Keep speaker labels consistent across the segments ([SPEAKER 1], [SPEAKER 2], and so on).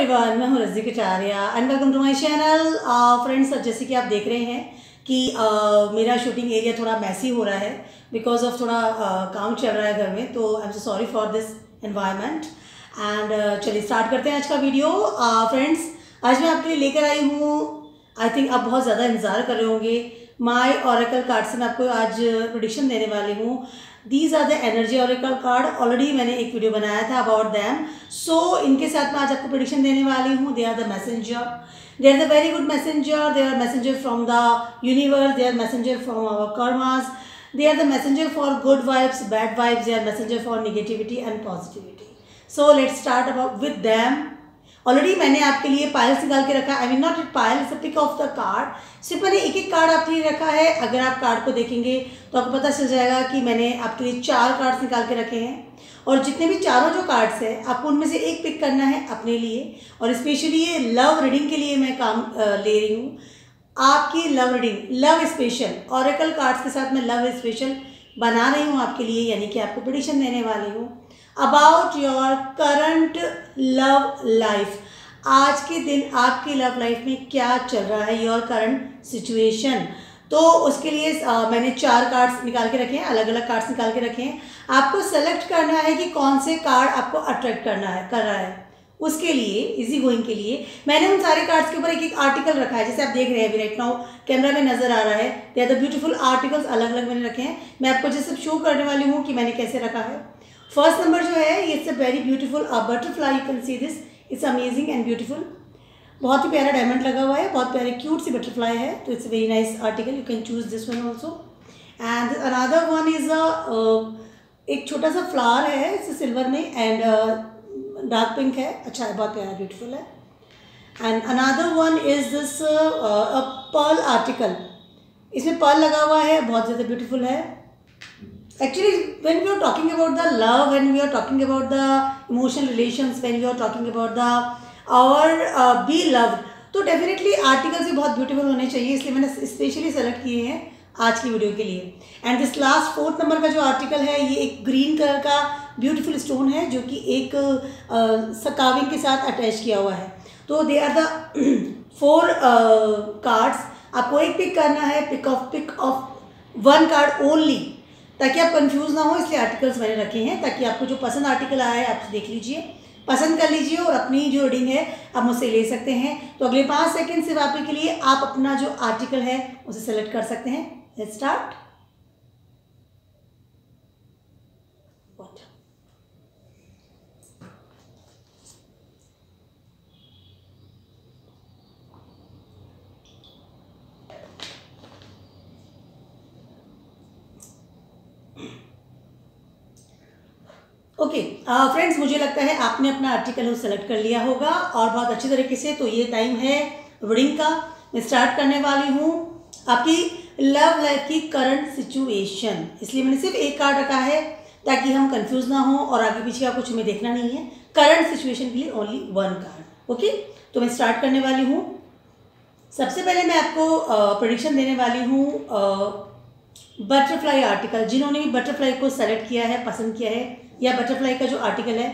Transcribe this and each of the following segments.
[SPEAKER 1] Everyone, मैं हूँ Razi Kataria and welcome to my channel. Friends, जैसे कि आप देख रहे हैं कि मेरा शूटिंग एरिया थोड़ा मैसी हो रहा है बिकॉज ऑफ थोड़ा काम चल रहा है घर में, तो I am so sorry for this environment. And चलिए स्टार्ट करते हैं आज का वीडियो। फ्रेंड्स, आज मैं आपके लिए लेकर आई हूँ, आई थिंक आप बहुत ज़्यादा इंतज़ार कर रहे होंगे, माई ऑरेकल कार्ड से मैं आपको आज प्रेडिक्शन देने वाली हूँ। These are the energy oracle card. Already मैंने एक वीडियो बनाया था अबाउट दैम, सो इनके साथ मैं आज आपको प्रेडिक्शन देने वाली हूँ। They are the messenger, they are the very good messenger, they are messenger from the universe, they are messenger from our karmas, they are the messenger for good vibes, bad vibes, they are messenger for negativity and positivity. So let's start about with them. Already मैंने आपके लिए piles निकाल के रखा है, I mean not it pile, it's a pick of the card. सिर्फ मैंने एक एक कार्ड आपके लिए रखा है। अगर आप कार्ड को देखेंगे तो आपको पता चल जाएगा कि मैंने आपके लिए 4 कार्ड्स निकाल के रखे हैं, और जितने भी चारों जो कार्ड्स हैं आपको उनमें से एक पिक करना है अपने लिए। और स्पेशली ये लव रीडिंग के लिए मैं काम ले रही हूँ, आपकी love reading, love special oracle cards के साथ मैं लव स्पेशल बना रही हूँ आपके लिए, यानी कि आपको प्रेडिक्शन देने वाली हूँ about your current love life. आज के दिन आपकी लव लाइफ में क्या चल रहा है, योर करंट सिचुएशन। तो उसके लिए मैंने 4 कार्ड्स निकाल के रखे हैं, अलग अलग कार्ड्स निकाल के रखे हैं। आपको सेलेक्ट करना है कि कौन से कार्ड आपको अट्रैक्ट कर रहा है। उसके लिए इजी गोइंग के लिए मैंने उन सारे कार्ड्स के ऊपर एक एक आर्टिकल रखा है, जैसे आप देख रहे हैं अभी राइट नाउ कैमरा में नजर आ रहा है। They are the beautiful articles, अलग अलग मैंने रखे हैं। मैं आपको जैसे शो करने वाली हूँ कि मैंने कैसे रखा है। फर्स्ट नंबर जो है, it's a very beautiful butterfly, you can see this, it's amazing and beautiful. बहुत ही प्यारा डायमंड लगा हुआ है, बहुत प्यारे क्यूट सी बटरफ्लाई है, तो it's very nice article, you can choose this one also. And another one is एक छोटा सा फ्लावर है, इट्स सिल्वर में एंड डार्क पिंक है, अच्छा है, बहुत प्यारा ब्यूटीफुल है। And another one is this a pearl article, इसमें पर्ल लगा हुआ है, बहुत ज़्यादा ब्यूटीफुल है। Actually, when we are talking about the love, when we are talking about the emotional relations, when we are talking about the our be loved, तो definitely articles भी बहुत ब्यूटीफुल होने चाहिए, इसलिए मैंने स्पेशली सेलेक्ट किए हैं आज की वीडियो के लिए। And this last 4th number का जो आर्टिकल है, ये एक ग्रीन कलर का ब्यूटीफुल स्टोन है जो कि एक कार्विंग के साथ अटैच किया हुआ है। तो दे आर द 4 कार्ड्स, आपको एक पिक करना है, पिक ऑफ 1 कार्ड ओनली, ताकि आप कंफ्यूज ना हो। इसलिए आर्टिकल्स मैंने रखे हैं ताकि आपको जो पसंद आर्टिकल आया है आप देख लीजिए, पसंद कर लीजिए, और अपनी जो रीडिंग है आप मुझसे ले सकते हैं। तो अगले 5 सेकंड सिर्फ आपके लिए आप अपना जो आर्टिकल है उसे सेलेक्ट कर सकते हैं। Let's start. ओके फ्रेंड्स, मुझे लगता है आपने अपना आर्टिकल सेलेक्ट कर लिया होगा और बहुत अच्छी तरीके से। तो ये टाइम है रीडिंग का, मैं स्टार्ट करने वाली हूँ आपकी लव लाइफ की करंट सिचुएशन। इसलिए मैंने सिर्फ एक कार्ड रखा है ताकि हम कंफ्यूज ना हो, और आगे पीछे का कुछ हमें देखना नहीं है। करंट सिचुएशन के लिए ओनली 1 कार्ड। ओके, तो मैं स्टार्ट करने वाली हूँ। सबसे पहले मैं आपको प्रेडिक्शन देने वाली हूँ बटरफ्लाई आर्टिकल। जिन्होंने भी बटरफ्लाई को सेलेक्ट किया है, पसंद किया है, या बटरफ्लाई का जो आर्टिकल है,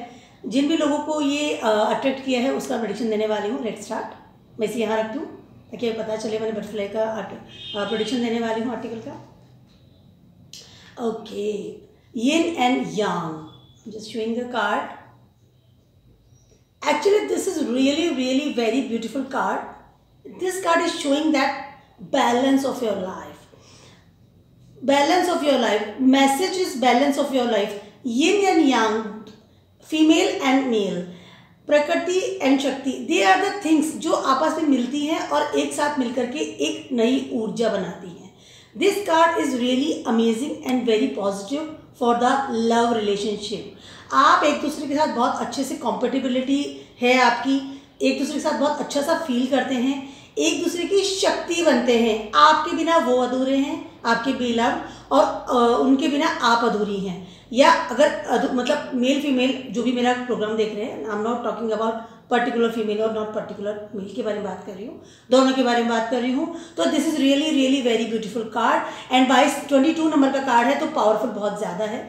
[SPEAKER 1] जिन भी लोगों को ये अट्रैक्ट किया है, उसका प्रेडिक्शन देने वाली हूँ। Let's start. मैं इसे यहाँ रख दूँ ताकि पता चले मैंने बटरफ्लाई का प्रेडिक्शन देने वाली हूँ आर्टिकल का। Okay, yin and yang, just showing the card. Actually this is really really very beautiful card. This card is showing that balance of your life, balance of your life, message is balance of your life. Yin and yang, female and male, prakriti and shakti, they are the things जो आपस में मिलती हैं और एक साथ मिलकर के एक नई ऊर्जा बनाती हैं। This card is really amazing and very positive for the love relationship. आप एक दूसरे के साथ बहुत अच्छे से कॉम्पेटिबिलिटी है आपकी, एक दूसरे के साथ बहुत अच्छा सा फील करते हैं, एक दूसरे की शक्ति बनते हैं। आपके बिना वो अधूरे हैं, आपके बिलव, और उनके बिना आप अधूरी हैं। या अगर मतलब मेल फीमेल जो भी मेरा प्रोग्राम देख रहे हैं, I am not talking about particular female और नॉट पर्टिकुलर मेल के बारे में बात कर रही हूँ, दोनों के बारे में बात कर रही हूँ। तो this is really really very beautiful card. And 22 number का कार्ड है, तो पावरफुल बहुत ज़्यादा है।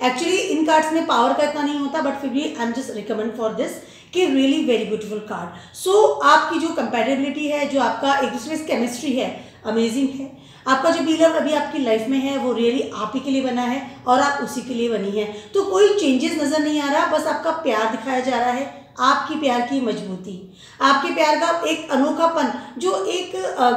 [SPEAKER 1] एक्चुअली इन कार्ड्स में पावर का इतना नहीं होता, बट फिर भी I am just recommend for this कि रियली वेरी ब्यूटीफुल कार्ड। सो आपकी जो कंपैटिबिलिटी है, जो आपका एक दूसरे से केमिस्ट्री है, अमेजिंग है। आपका जो बिलव अभी आपकी लाइफ में है वो रियली आप ही के लिए बना है और आप उसी के लिए बनी है। तो कोई चेंजेस नज़र नहीं आ रहा, बस आपका प्यार दिखाया जा रहा है, आपकी प्यार की मजबूती, आपके प्यार का एक अनोखापन जो एक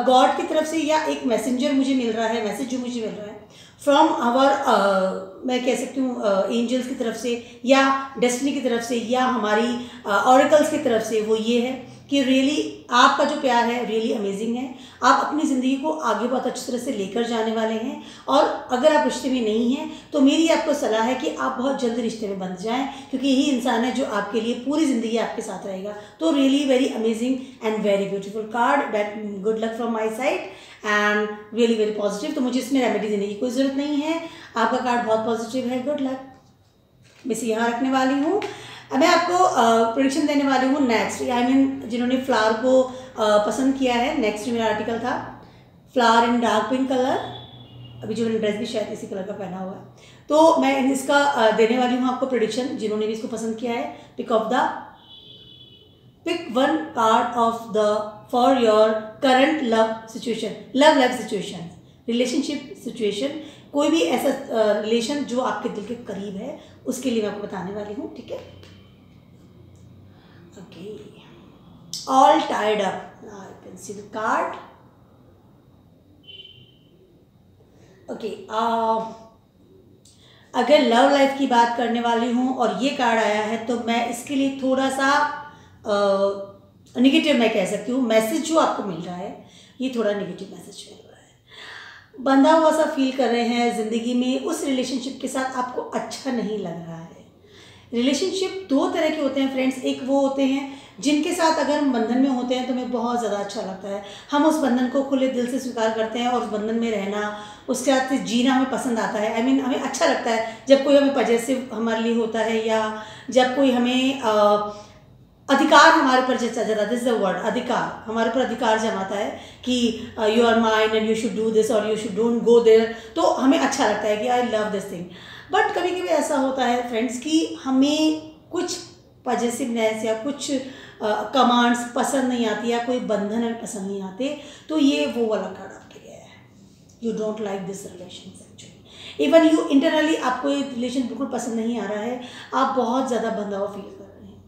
[SPEAKER 1] गॉड की तरफ से या एक मैसेंजर मुझे मिल रहा है, मैसेज जो मुझे मिल रहा है फ्रॉम आवर, मैं कह सकती हूँ एंजल्स की तरफ से या डेस्टिनी की तरफ से या हमारी ऑरेकल्स की तरफ से, वो ये है कि रियली आपका जो प्यार है रियली अमेजिंग है। आप अपनी ज़िंदगी को आगे बहुत अच्छी तरह से लेकर जाने वाले हैं और अगर आप रिश्ते में नहीं हैं तो मेरी आपको सलाह है कि आप बहुत जल्द रिश्ते में बंध जाएं, क्योंकि यही इंसान है जो आपके लिए पूरी ज़िंदगी आपके साथ रहेगा। तो really very amazing and very beautiful card, good luck from my side and really very positive. तो मुझे इसमें रेमेडी देने की कोई ज़रूरत नहीं है, आपका कार्ड बहुत पॉजिटिव है, गुड लक। मैं इसे यहाँ रखने वाली हूँ। अब मैं आपको प्रेडिक्शन देने वाली हूँ नेक्स्ट, आई मीन जिन्होंने फ्लावर को पसंद किया है। नेक्स्ट मेरा आर्टिकल था flower in dark pink colour, अभी जो मैंने ड्रेस भी शायद इसी कलर का पहना हुआ है। तो मैं इसका देने वाली हूँ आपको प्रेडिक्शन, जिन्होंने भी इसको पसंद किया है। Pick one card of the for your current love situation, love life situation, relationship situation, कोई भी ऐसा रिलेशन जो आपके दिल के करीब है उसके लिए मैं आपको बताने वाली हूँ, ठीक है। Okay, all tied up, now you can see the card. Okay, अगर लव लाइफ की बात करने वाली हूँ और ये कार्ड आया है तो मैं इसके लिए थोड़ा सा नेगेटिव मैं कह सकती हूँ। मैसेज जो आपको मिल रहा है ये थोड़ा नेगेटिव मैसेज मिल रहा है, बंधा हुआ सा फील कर रहे हैं ज़िंदगी में, उस रिलेशनशिप के साथ आपको अच्छा नहीं लग रहा है। रिलेशनशिप दो तरह के होते हैं फ्रेंड्स, एक वो होते हैं जिनके साथ अगर हम बंधन में होते हैं तो हमें बहुत ज़्यादा अच्छा लगता है, हम उस बंधन को खुले दिल से स्वीकार करते हैं और उस बंधन में रहना, उसके साथ जीना हमें पसंद आता है। आई मीन हमें अच्छा लगता है जब कोई हमें पॉजेसिव हमारे लिए होता है या जब कोई हमें अधिकार हमारे ऊपर जैसा जाता है, दिस इज द वर्ड, अधिकार, हमारे ऊपर अधिकार जमाता है कि you are mind and you should do this और you should don't go there, तो हमें अच्छा लगता है कि I love this thing. But कभी कभी ऐसा होता है फ्रेंड्स कि हमें कुछ पॉजेसिवनेस या कुछ कमांड्स पसंद नहीं आती या कोई बंधन हमें पसंद नहीं आते, तो ये वो वाला कार्ड आपके लिए है। You don't like this relation actually, even you internally आपको ये रिलेशन बिल्कुल पसंद नहीं आ रहा है, आप बहुत ज़्यादा बंधा हुआ फील कर रहे हैं,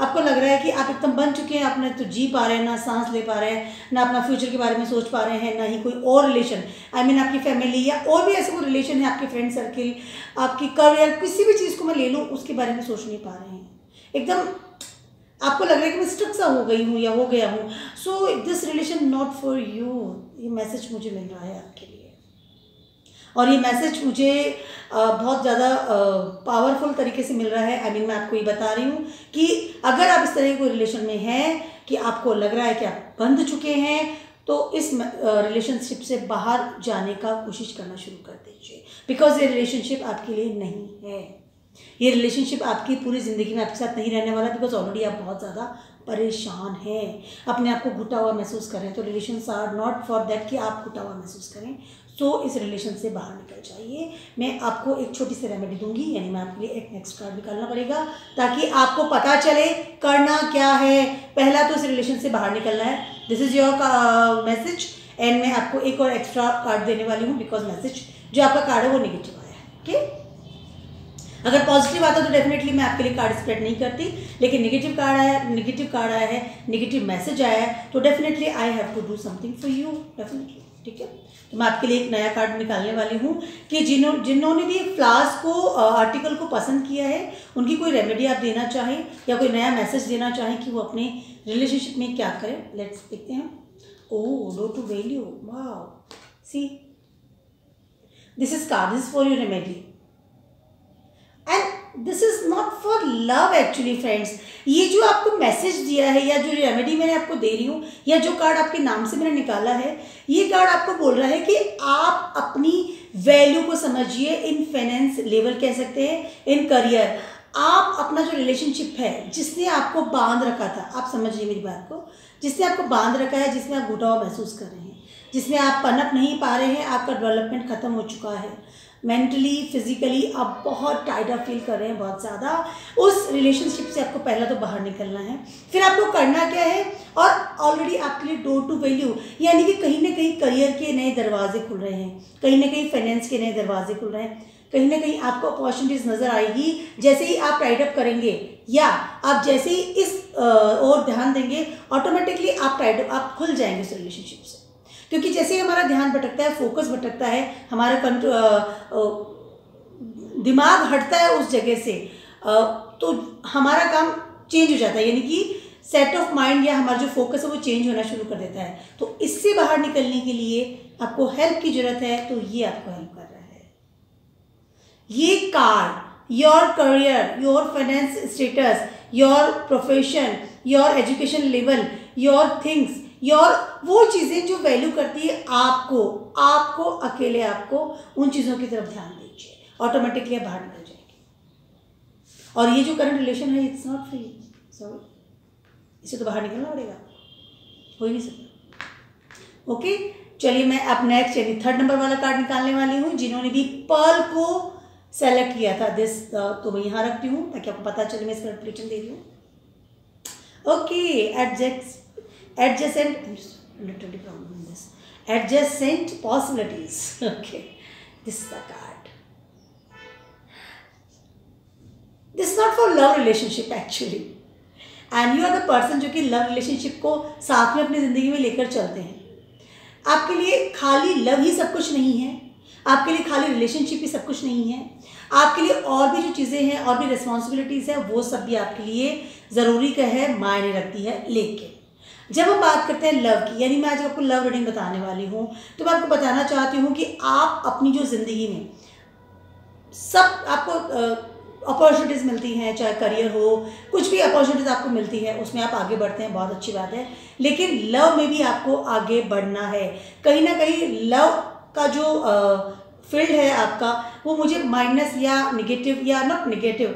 [SPEAKER 1] आपको लग रहा है कि आप एकदम बन चुके हैं, आप ना तो जी पा रहे हैं, ना सांस ले पा रहे हैं, ना अपना फ्यूचर के बारे में सोच पा रहे हैं, ना ही कोई और रिलेशन, आई मीन आपकी फैमिली या और भी ऐसे कोई रिलेशन है, आपके फ्रेंड सर्किल, आपकी करियर, किसी भी चीज़ को मैं ले लूँ उसके बारे में सोच नहीं पा रहे हैं। एकदम आपको लग रहा है कि मैं स्ट्रक सा हो गई हूँ या हो गया हूँ। So this relation not for you, ये मैसेज मुझे मिल रहा है आपके लिए, और ये मैसेज मुझे बहुत ज़्यादा पावरफुल तरीके से मिल रहा है। आई मीन मैं आपको ये बता रही हूँ कि अगर आप इस तरह के कोई रिलेशन में हैं कि आपको लग रहा है कि आप बंध चुके हैं, तो इस रिलेशनशिप से बाहर जाने का कोशिश करना शुरू कर दीजिए, बिकॉज ये रिलेशनशिप आपके लिए नहीं है, ये रिलेशनशिप आपकी पूरी ज़िंदगी में आपके साथ नहीं रहने वाला, बिकॉज ऑलरेडी आप बहुत ज़्यादा परेशान हैं, अपने आप को घुटा हुआ महसूस करें, तो relations are not for that कि आप घुटा हुआ महसूस करें। तो इस रिलेशन से बाहर निकल जाइए। मैं आपको एक छोटी सी रेमेडी दूंगी, यानी मैं आपके लिए एक नेक्स्ट कार्ड निकालना पड़ेगा ताकि आपको पता चले करना क्या है। पहला तो इस रिलेशन से बाहर निकलना है, this is your message, and मैं आपको एक और एक्स्ट्रा कार्ड देने वाली हूँ बिकॉज मैसेज जो आपका कार्ड है वो नेगेटिव आया है। ओके, अगर पॉजिटिव आता तो डेफिनेटली मैं आपके लिए कार्ड स्प्रेड नहीं करती, लेकिन नेगेटिव कार्ड आया, नेगेटिव कार्ड आया है, नेगेटिव मैसेज आया है, तो definitely I have to do something for you, definitely. ठीक है, तो मैं आपके लिए एक नया कार्ड निकालने वाली हूँ कि जिन्होंने भी फ्लावर्स को आर्टिकल को पसंद किया है, उनकी कोई रेमेडी आप देना चाहें या कोई नया मैसेज देना चाहें कि वो अपने रिलेशनशिप में क्या करें। लेट्स देखते हैं। Oh, low to value, wow, see this is card, this is for your remedy and this is not for love actually friends. ये जो आपको मैसेज दिया है या जो रेमेडी मैंने आपको दे रही हूँ या जो कार्ड आपके नाम से मैंने निकाला है, ये कार्ड आपको बोल रहा है कि आप अपनी वैल्यू को समझिए, इन फाइनेंस लेवल कह सकते हैं, इन करियर। आप अपना जो रिलेशनशिप है जिसने आपको बांध रखा था, आप समझिए मेरी बात को, जिसने आपको बांध रखा है, जिसमें आप घुटा हुआ महसूस कर रहे हैं, जिसमें आप पनप नहीं पा रहे हैं, आपका डेवलपमेंट खत्म हो चुका है, मेंटली फिजिकली आप बहुत टाइट अप फील कर रहे हैं, बहुत ज़्यादा, उस रिलेशनशिप से आपको पहला तो बाहर निकलना है। फिर आपको करना क्या है, और ऑलरेडी आपके लिए डोर टू वैल्यू, यानी कि कहीं ना कहीं करियर के नए दरवाजे खुल रहे हैं, कहीं ना कहीं फाइनेंस के नए दरवाजे खुल रहे हैं, कहीं ना कहीं आपको अपॉर्चुनिटीज़ नज़र आएगी जैसे ही आप टाइड अप करेंगे, या आप जैसे ही इस और ध्यान देंगे, ऑटोमेटिकली आप खुल जाएंगे उस रिलेशनशिप से। क्योंकि जैसे ही हमारा ध्यान भटकता है, फोकस भटकता है, हमारा दिमाग हटता है उस जगह से, तो हमारा काम चेंज हो जाता है, यानी कि सेट ऑफ माइंड या हमारा जो फोकस है वो चेंज होना शुरू कर देता है। तो इससे बाहर निकलने के लिए आपको हेल्प की जरूरत है, तो ये आपको हेल्प कर रहा है। ये card your career, your finance status, your profession, your education level, your things, your वो चीज़ें जो वैल्यू करती है आपको अकेले आपको उन चीज़ों की तरफ ध्यान दीजिए, ऑटोमेटिकली आप बाहर निकल जाएंगे। और ये जो करंट रिलेशन है, इट्स नॉट फ्री, सॉरी, इसे तो बाहर निकलना पड़ेगा, हो ही नहीं सकता। ओके, चलिए मैं अब नेक्स्ट यानी 3rd नंबर वाला कार्ड निकालने वाली हूँ। जिन्होंने भी पर्ल को सेलेक्ट किया था, दिस तो मैं यहाँ रखती हूँ ताकि आपको पता चले मैं इसका रिप्लेशन दे रही हूँ। Okay, adjacent, literally problem in this, adjacent possibilities. Okay, this is the card. This is not for love relationship actually, and you are the person जो कि लव रिलेशनशिप को साथ में अपनी ज़िंदगी में लेकर चलते हैं। आपके लिए खाली लव ही सब कुछ नहीं है, आपके लिए खाली रिलेशनशिप ही सब कुछ नहीं है, आपके लिए और भी जो चीज़ें हैं और भी रिस्पॉन्सिबिलिटीज़ हैं वो सब भी आपके लिए ज़रूरी का है, मायने रखती है। लेकिन जब हम बात करते हैं लव की, यानी मैं आज आपको लव रीडिंग बताने वाली हूँ, तो मैं आपको बताना चाहती हूँ कि आप अपनी जो ज़िंदगी में सब आपको अपॉर्चुनिटीज़ मिलती हैं, चाहे करियर हो, कुछ भी अपॉर्चुनिटीज़ आपको मिलती है, उसमें आप आगे बढ़ते हैं, बहुत अच्छी बात है। लेकिन लव में भी आपको आगे बढ़ना है। कहीं ना कहीं लव का जो फील्ड है आपका, वो मुझे माइनस या निगेटिव, या नॉट निगेटिव,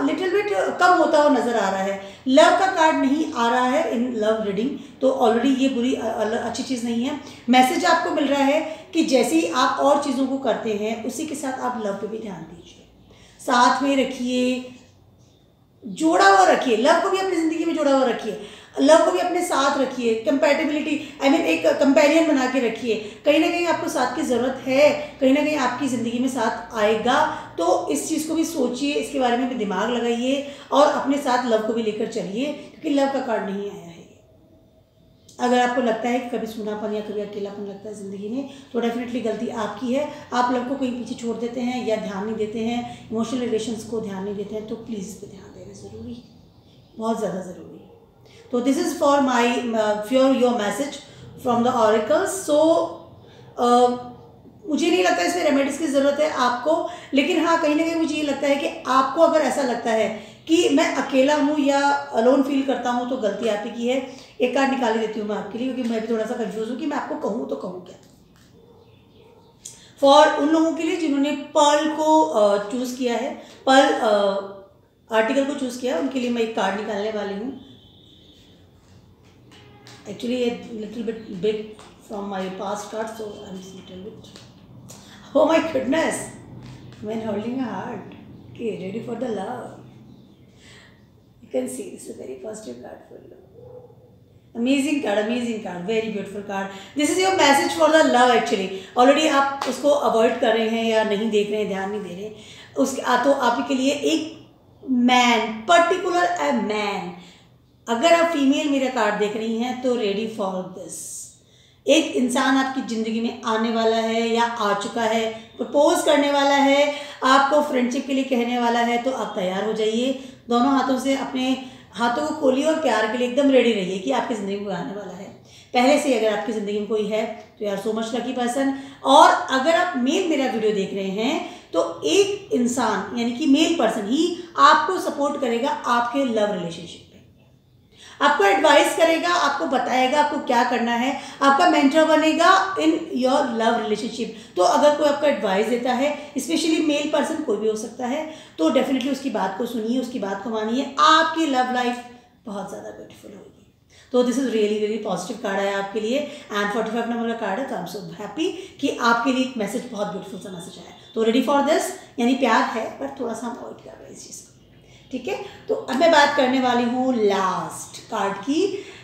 [SPEAKER 1] लिटिल बिट कम होता हुआ नज़र आ रहा है। लव का कार्ड नहीं आ रहा है इन लव रीडिंग, तो ऑलरेडी ये बुरी अच्छी चीज़ नहीं है। मैसेज आपको मिल रहा है कि जैसे ही आप और चीज़ों को करते हैं, उसी के साथ आप लव पे भी ध्यान दीजिए, साथ में रखिए, जोड़ा हुआ रखिए, लव को भी अपनी ज़िंदगी में जोड़ा हुआ रखिए, लव को भी अपने साथ रखिए, कंपैटिबिलिटी एक कंपेरियन बना के रखिए। कहीं ना कहीं आपको साथ की ज़रूरत है, कहीं ना कहीं आपकी ज़िंदगी में साथ आएगा, तो इस चीज़ को भी सोचिए, इसके बारे में भी दिमाग लगाइए और अपने साथ लव को भी लेकर चलिए, क्योंकि लव का कार्ड नहीं आया है। अगर आपको लगता है कि कभी सूनापन या कभी अकेलापन लगता है ज़िंदगी में, तो डेफिनेटली गलती आपकी है। आप लव को कहीं पीछे छोड़ देते हैं या ध्यान नहीं देते हैं, इमोशनल रिलेशंस को ध्यान नहीं देते हैं, तो प्लीज़ इस पर ध्यान देना ज़रूरी है, बहुत ज़्यादा ज़रूरी है। तो this is for my your message from the oracles. So मुझे नहीं लगता इसमें रेमेडीज़ की ज़रूरत है आपको, लेकिन हाँ कहीं ना कहीं मुझे ये लगता है कि आपको अगर ऐसा लगता है कि मैं अकेला हूँ या अलोन फील करता हूँ, तो गलती आपकी की है। एक कार्ड निकाल देती हूँ मैं आपके लिए, क्योंकि मैं भी थोड़ा सा कंफ्यूज हूँ कि मैं आपको कहूँ तो कहूँ क्या। फॉर उन लोगों के लिए जिन्होंने पर्ल को चूज़ किया है, पर्ल आर्टिकल को चूज़ किया है, उनके लिए मैं एक कार्ड निकालने वाली हूँ। एक्चुअली ये little bit big from my past card, so I am little bit, oh my goodness, when holding a heart, okay, ready for the love. You can see this is a very positive card for you. Amazing card, very beautiful card. This is your message for the love actually. Already आप उसको avoid कर रहे हैं या नहीं देख रहे हैं, ध्यान नहीं दे रहे, उसके तो आपके लिए एक मैन, पर्टिकुलर अ मैन, अगर आप फीमेल मेरा कार्ड देख रही हैं तो रेडी फॉर दिस। एक इंसान आपकी ज़िंदगी में आने वाला है या आ चुका है, प्रपोज करने वाला है, आपको फ्रेंडशिप के लिए कहने वाला है, तो आप तैयार हो जाइए, दोनों हाथों से अपने हाथों को खोलिए और प्यार के लिए एकदम रेडी रहिए कि आपकी ज़िंदगी में आने वाला है। पहले से अगर आपकी ज़िंदगी में कोई है तो यार सो मच लकी पर्सन। और अगर आप मेल मेरा वीडियो देख रहे हैं तो एक इंसान यानी कि मेल पर्सन ही आपको सपोर्ट करेगा आपके लव रिलेशनशिप, आपको एडवाइस करेगा, आपको बताएगा आपको क्या करना है, आपका मेंटर बनेगा इन योर लव रिलेशनशिप। तो अगर कोई आपको एडवाइस देता है, स्पेशली मेल पर्सन कोई भी हो सकता है, तो डेफिनेटली उसकी बात को सुनिए, उसकी बात को मानिए, आपकी लव लाइफ बहुत ज़्यादा ब्यूटीफुल होगी। तो this is really really positive card है आपके लिए एंड 45 नंबर का कार्ड है। तो आई एम सो हैप्पी कि आपके लिए एक मैसेज, बहुत ब्यूटीफुल सा मैसेज आया। तो रेडी फॉर दिस, यानी प्यार है पर थोड़ा सा हम अवॉइड कर रहे हैं इस चीज़ को, ठीक है। तो अब मैं बात करने वाली हूँ लास्ट कार्ड की।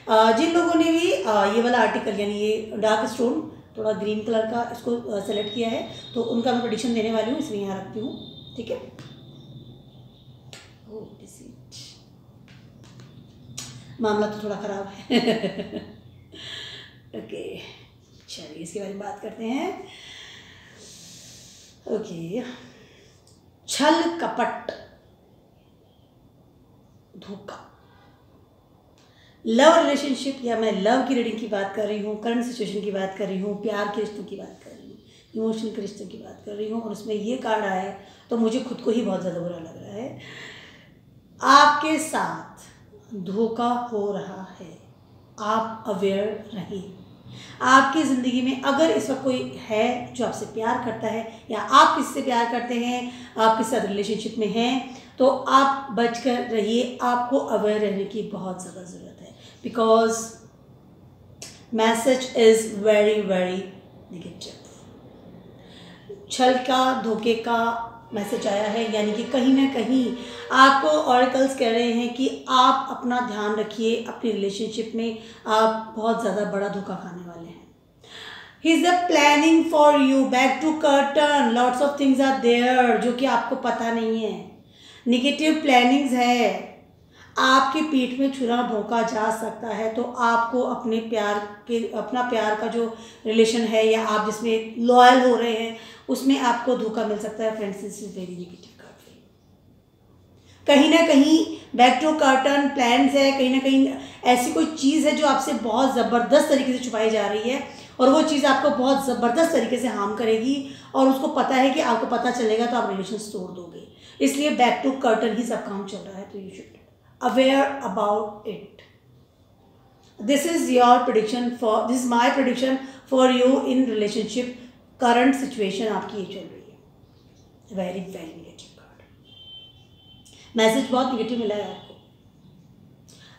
[SPEAKER 1] जिन लोगों ने भी ये वाला आर्टिकल यानी ये डार्क स्टोन थोड़ा ग्रीन कलर का इसको सेलेक्ट किया है, तो उनका मैं प्रेडिक्शन देने वाली हूँ, इसलिए यहाँ रखती हूँ, ठीक है। ओह डिसीट, मामला तो थोड़ा ख़राब है। ओके चलिए इसके बारे में बात करते हैं। ओके, छल कपट धोखा, लव रिलेशनशिप, या मैं लव की रीडिंग की बात कर रही हूँ, करंट सिचुएशन की बात कर रही हूँ, प्यार के रिश्तों की बात कर रही हूँ, इमोशनल के रिश्तों की बात कर रही हूँ, और उसमें ये कार्ड आया है तो मुझे खुद को ही बहुत ज़्यादा बुरा लग रहा है। आपके साथ धोखा हो रहा है, आप अवेयर रहिए। आपकी ज़िंदगी में अगर इस वक्त कोई है जो आपसे प्यार करता है या आप किससे प्यार करते हैं, आप किस साथ रिलेशनशिप में हैं, तो आप बचकर रहिए। आपको अवेयर रहने की बहुत ज़्यादा ज़रूरत है, because message is very very negative. छल का, धोखे का मैसेज आया है, यानी कि कहीं ना कहीं आपको ऑरेकल्स कह रहे हैं कि आप अपना ध्यान रखिए। अपनी रिलेशनशिप में आप बहुत ज़्यादा बड़ा धोखा खाने वाले हैं। He is the planning for you, back to curtain, lots of things are there जो कि आपको पता नहीं है। निगेटिव प्लानिंग्स है, आपकी पीठ में छुरा भोंका जा सकता है। तो आपको अपने प्यार के, अपना प्यार का जो रिलेशन है या आप जिसमें लॉयल हो रहे हैं उसमें आपको धोखा मिल सकता है। Friends, this is very negative card. कहीं ना कहीं बैक टू कर्टन प्लान्स है, कहीं ना कहीं ऐसी कोई चीज़ है जो आपसे बहुत ज़बरदस्त तरीके से छुपाई जा रही है, और वो चीज़ आपको बहुत ज़बरदस्त तरीके से हार्म करेगी, और उसको पता है कि आपको पता चलेगा तो आप रिलेशन तोड़ दोगे। इसलिए बैक टू कर्टन ही सब काम चल रहा है। तो you should aware about it. This is your prediction for, this my prediction for you in relationship. Current situation आपकी ये चल रही है, very very negative card. Message बहुत नेगेटिव मिला है आपको।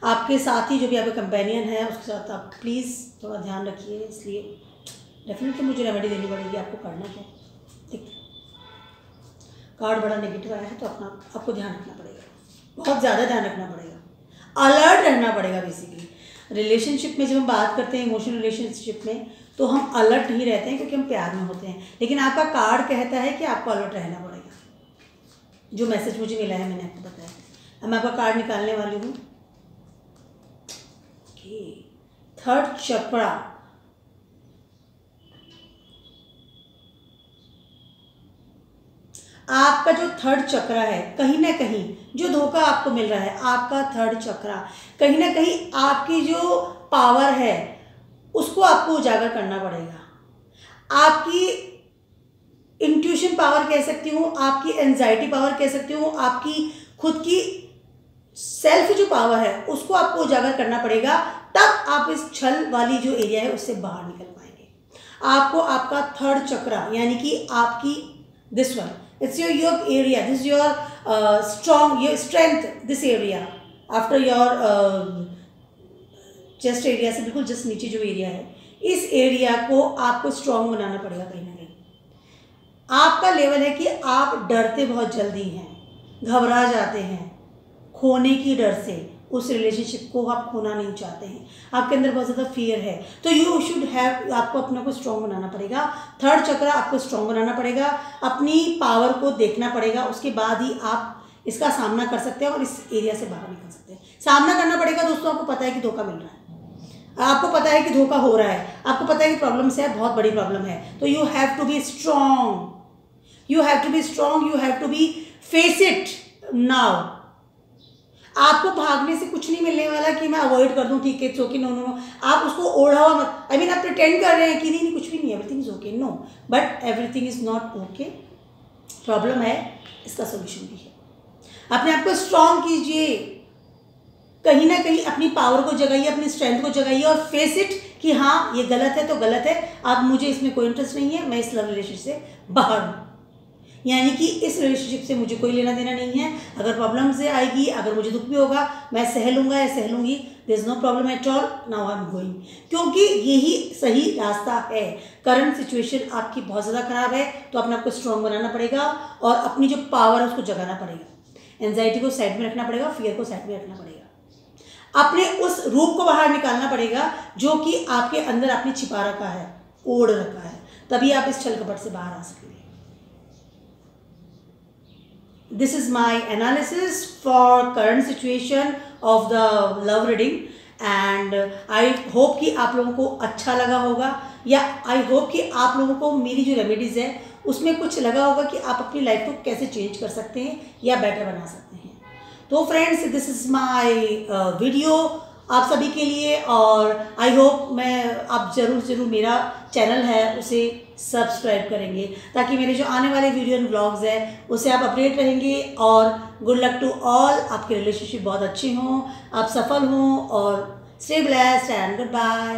[SPEAKER 1] आपके साथ ही जो भी आपका कंपेनियन है उसके साथ आप प्लीज़ थोड़ा ध्यान रखिए। इसलिए डेफिनेटली मुझे रेमेडी देनी पड़ेगी। आपको करना क्या, ठीक, कार्ड बड़ा नेगेटिव आया है तो आपको ध्यान रखना पड़ेगा, बहुत ज़्यादा ध्यान रखना पड़ेगा, अलर्ट रहना पड़ेगा। बेसिकली रिलेशनशिप में जब हम बात करते हैं, इमोशनल रिलेशनशिप में, तो हम अलर्ट नहीं रहते हैं क्योंकि हम प्यार में होते हैं, लेकिन आपका कार्ड कहता है कि आपको अलर्ट रहना पड़ेगा। जो मैसेज मुझे मिला है मैंने आपको बताया। अब मैं आपका कार्ड निकालने वाली हूँ। थर्ड चक्रा, आपका जो थर्ड चक्रा है, कहीं ना कहीं जो धोखा आपको मिल रहा है, आपका थर्ड चक्रा कहीं ना कहीं आपकी जो पावर है उसको आपको उजागर करना पड़ेगा। आपकी इंट्यूशन पावर कह सकती हूँ, आपकी एंजाइटी पावर कह सकती हूँ, आपकी खुद की सेल्फ जो पावर है उसको आपको उजागर करना पड़ेगा। तब आप इस छल वाली जो एरिया है उससे बाहर निकल पाएंगे। आपको आपका थर्ड चक्रा यानी कि आपकी this one, it's your area, this is your strong, your strength, this area after your chest area से बिल्कुल जस्ट नीचे जो एरिया है, इस एरिया को आपको स्ट्रॉन्ग बनाना पड़ेगा। कहीं ना कहीं आपका लेवल है कि आप डरते बहुत जल्दी हैं, घबरा जाते हैं, खोने की डर से उस रिलेशनशिप को आप खोना नहीं चाहते हैं, आपके अंदर बहुत ज़्यादा फियर है। तो यू शुड हैव, आपको अपने को स्ट्रॉन्ग बनाना पड़ेगा। थर्ड चक्रा आपको स्ट्रॉन्ग बनाना पड़ेगा, अपनी पावर को देखना पड़ेगा, उसके बाद ही आप इसका सामना कर सकते हैं और इस एरिया से बाहर निकल सकते हैं। सामना करना पड़ेगा दोस्तों। आपको पता है कि धोखा मिल रहा है, आपको पता है कि धोखा हो रहा है, आपको पता है कि प्रॉब्लम्स है, बहुत बड़ी प्रॉब्लम है। तो you have to be strong, you have to be strong, you have to be face it now. आपको भागने से कुछ नहीं मिलने वाला कि मैं अवॉइड कर दूं, ठीक है, it's okay, no no no. आप उसको ओढ़ा हुआ मत, आई मीन आप प्रिटेंड कर रहे हैं कि नहीं कुछ भी नहीं, everything is okay, no, but everything is not okay. Problem है, इसका सोल्यूशन भी है। अपने आप को स्ट्रॉन्ग कीजिए, कहीं ना कहीं अपनी पावर को जगाइए, अपनी स्ट्रेंथ को जगाइए और फेस इट कि हाँ ये गलत है तो गलत है, अब मुझे इसमें कोई इंटरेस्ट नहीं है, मैं इस लव रिलेशन से बाहर हूँ। यानी कि इस रिलेशनशिप से मुझे कोई लेना देना नहीं है। अगर प्रॉब्लम से आएगी, अगर मुझे दुख भी होगा, मैं सह लूँगा या सह लूँगी, there is no problem at all, now I am going, क्योंकि यही सही रास्ता है। करंट सिचुएशन आपकी बहुत ज़्यादा ख़राब है, तो अपने आप को स्ट्रॉन्ग बनाना पड़ेगा और अपनी जो पावर है उसको जगाना पड़ेगा। एंजाइटी को साइड में रखना पड़ेगा, फियर को साइड में रखना पड़ेगा, अपने उस रूप को बाहर निकालना पड़ेगा जो कि आपके अंदर आपने छिपा रखा है, ओढ़ रखा है, तभी आप इस छल कपट से बाहर आ सकेंगे। This is my analysis for current situation of the love reading and I hope कि आप लोगों को अच्छा लगा होगा, या I hope कि आप लोगों को मेरी जो रेमेडीज़ है उसमें कुछ लगा होगा कि आप अपनी लाइफ को कैसे चेंज कर सकते हैं या बेटर बना सकते हैं। तो friends, this is my video आप सभी के लिए, और आई होप आप ज़रूर मेरा चैनल है उसे सब्सक्राइब करेंगे ताकि मेरे जो आने वाले वीडियो एंड व्लॉग्स हैं उससे आप अपडेट रहेंगे। और गुड लक टू ऑल, आपके रिलेशनशिप बहुत अच्छे हों, आप सफल हों, और stay blessed and good bye.